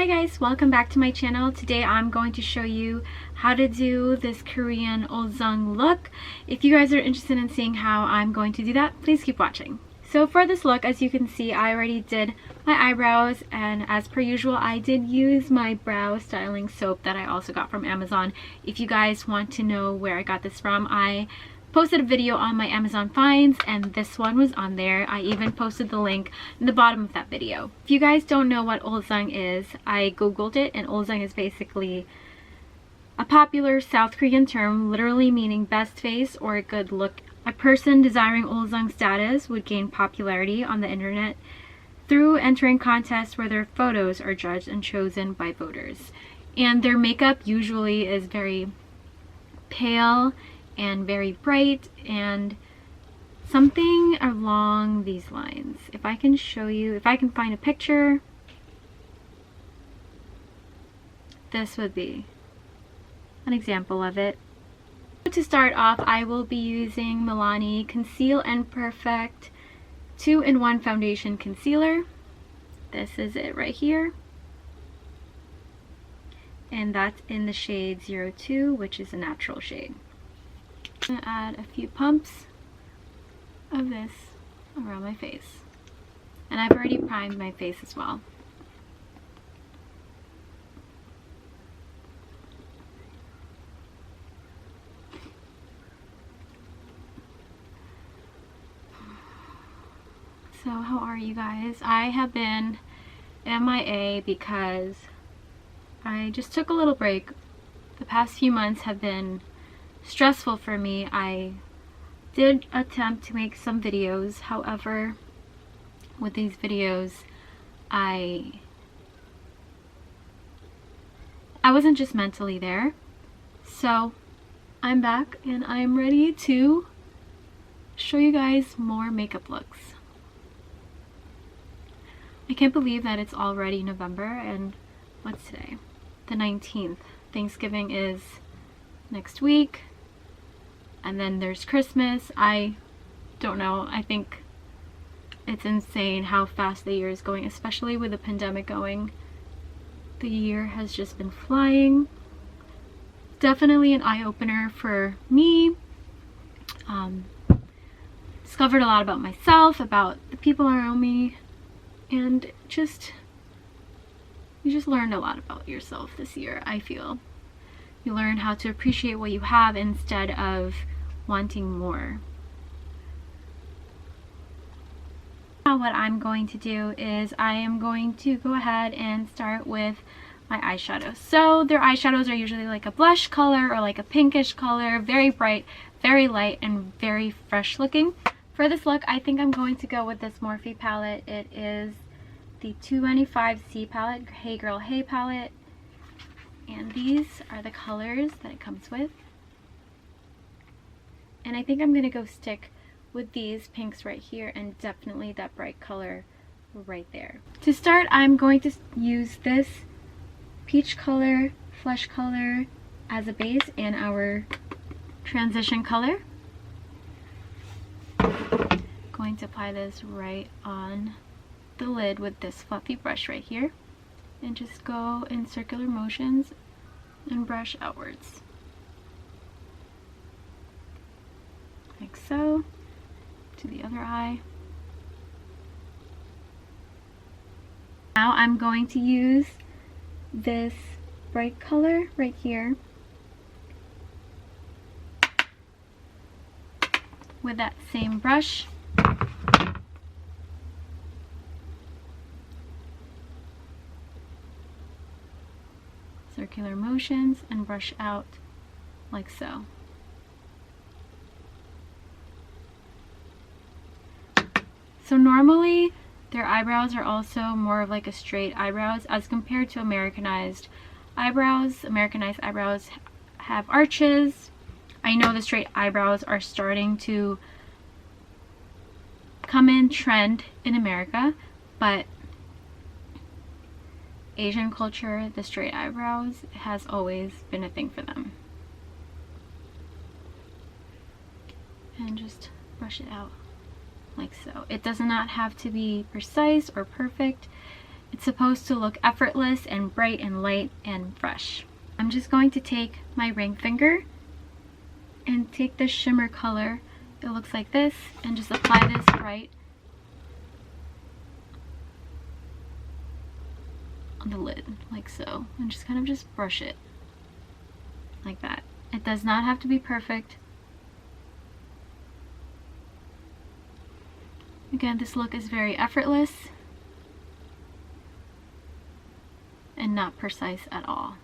Hi guys, welcome back to my channel. Today I'm going to show you how to do this Korean Ulzzang look. If you guys are interested in seeing how I'm going to do that, please keep watching. So for this look, as you can see, I already did my eyebrows, and as per usual, I did use my brow styling soap that I also got from Amazon. If you guys want to know where I got this from, I posted a video on my Amazon finds and this one was on there. I even posted the link in the bottom of that video. If you guys don't know what Ulzzang is, I googled it, and Ulzzang is basically a popular South Korean term literally meaning best face or a good look. A person desiring Ulzzang status would gain popularity on the internet through entering contests where their photos are judged and chosen by voters. And their makeup usually is very pale and very bright and something along these lines. If I can show you, if I can find a picture, this would be an example of it. To start off, I will be using Milani Conceal and Perfect 2-in-1 Foundation Concealer. This is it right here. And that's in the shade 02, which is a natural shade. I'm going to add a few pumps of this around my face. And I've already primed my face as well. So how are you guys? I have been MIA because I just took a little break. The past few months have been stressful for me. I did attempt to make some videos, however, with these videos I wasn't just mentally there. So I'm back and I'm ready to show you guys more makeup looks. I can't believe that it's already November, and what's today? The 19th. Thanksgiving is next week. And then there's Christmas. I don't know. I think it's insane how fast the year is going, especially with the pandemic going. The year has just been flying. Definitely an eye-opener for me. Discovered a lot about myself, about the people around me, and you just learned a lot about yourself this year, I feel. You learn how to appreciate what you have instead of wanting more. Now what I'm going to do is I am going to go ahead and start with my eyeshadow. So their eyeshadows are usually like a blush color or like a pinkish color, very bright, very light, and very fresh looking. For this look, I think I'm going to go with this Morphe palette. It is the 295C palette, Hey Girl Hey palette. And these are the colors that it comes with. And I think I'm going to go stick with these pinks right here and definitely that bright color right there. To start, I'm going to use this peach color, flesh color as a base and our transition color. Going to apply this right on the lid with this fluffy brush right here and just go in circular motions and brush outwards like so to the other eye. Now I'm going to use this bright color right here with that same brush. Circular motions and brush out like so. So normally their eyebrows are also more of like a straight eyebrows as compared to Americanized eyebrows. Americanized eyebrows have arches. I know the straight eyebrows are starting to come in trend in America, but Asian culture, the straight eyebrows has always been a thing for them. And just brush it out like so. It does not have to be precise or perfect. It's supposed to look effortless and bright and light and fresh. I'm just going to take my ring finger and take this shimmer color. It looks like this, and just apply this right on the lid, like so, and just kind of just brush it like that. It does not have to be perfect. Again, this look is very effortless and not precise at all.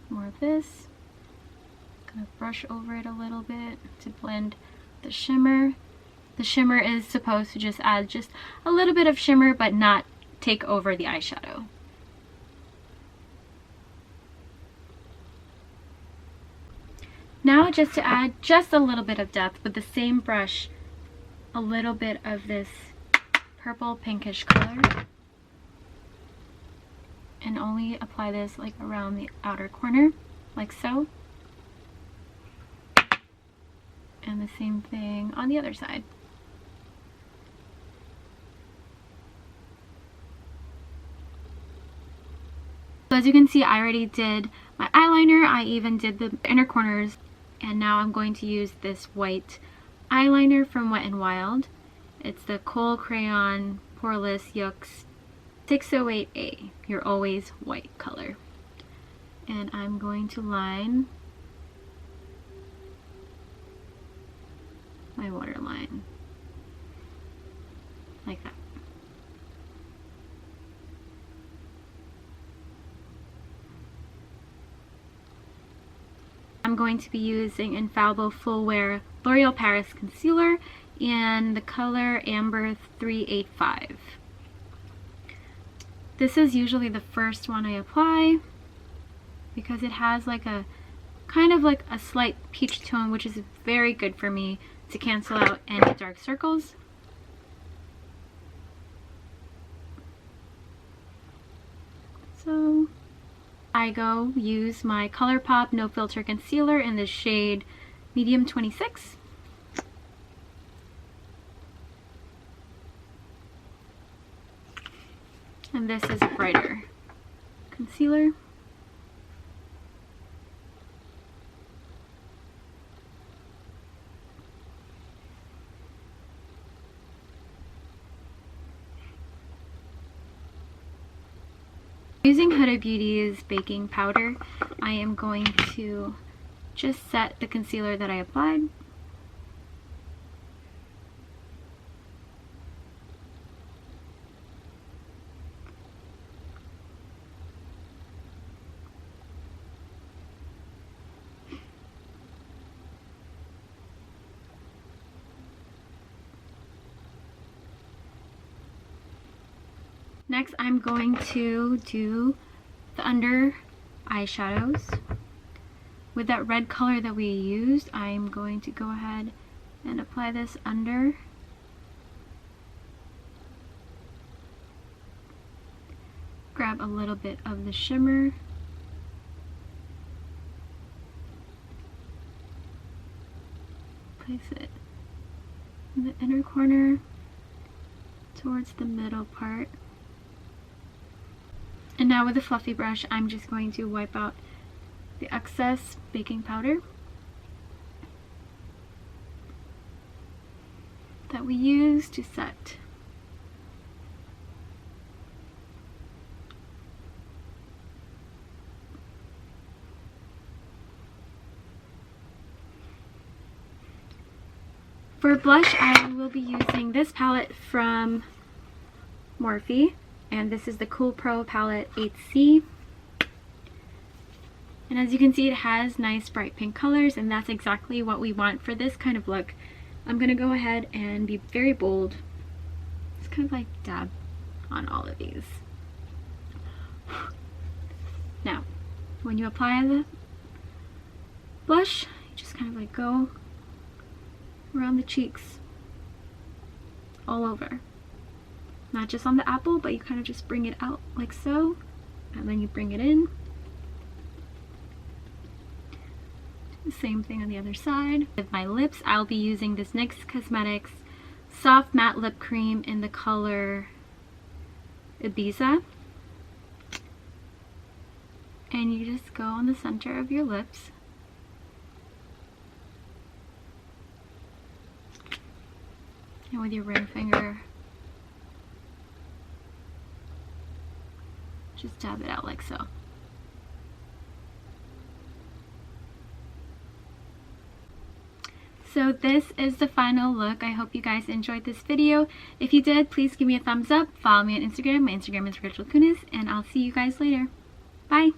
More of this. Gonna brush over it a little bit to blend the shimmer. The shimmer is supposed to just add just a little bit of shimmer, but not take over the eyeshadow. Now, just to add just a little bit of depth with the same brush, a little bit of this purple pinkish color, and only apply this like around the outer corner, like so. And the same thing on the other side. So as you can see, I already did my eyeliner. I even did the inner corners. And now I'm going to use this white eyeliner from Wet n Wild. It's the Kohl Crayon Poreless Yux 608A, your always white color. And I'm going to line my waterline like that. I'm going to be using Infallible Full Wear L'Oreal Paris Concealer in the color Amber 385. This is usually the first one I apply because it has like a kind of like a slight peach tone, which is very good for me to cancel out any dark circles. So I go use my ColourPop No Filter Concealer in the shade Medium 26. And this is a brighter concealer. Using Huda Beauty's baking powder, I am going to just set the concealer that I applied. Next, I'm going to do the under eyeshadows. With that red color that we used, I'm going to go ahead and apply this under. Grab a little bit of the shimmer. Place it in the inner corner towards the middle part. And now with a fluffy brush, I'm just going to wipe out the excess baking powder that we used to set. For blush, I will be using this palette from Morphe. And this is the Cool Pro Palette 8C. And as you can see, it has nice bright pink colors, and that's exactly what we want for this kind of look. I'm going to go ahead and be very bold. Just kind of like dab on all of these. Now, when you apply the blush, you just kind of like go around the cheeks, all over. Not just on the apple, but you kind of just bring it out like so, and then you bring it in. The same thing on the other side. With my lips, I'll be using this NYX Cosmetics soft matte lip cream in the color Ibiza. And you just go on the center of your lips. And with your ring finger, just dab it out like so. So this is the final look. I hope you guys enjoyed this video. If you did, please give me a thumbs up. Follow me on Instagram. My Instagram is Rachel Kunis, and I'll see you guys later. Bye!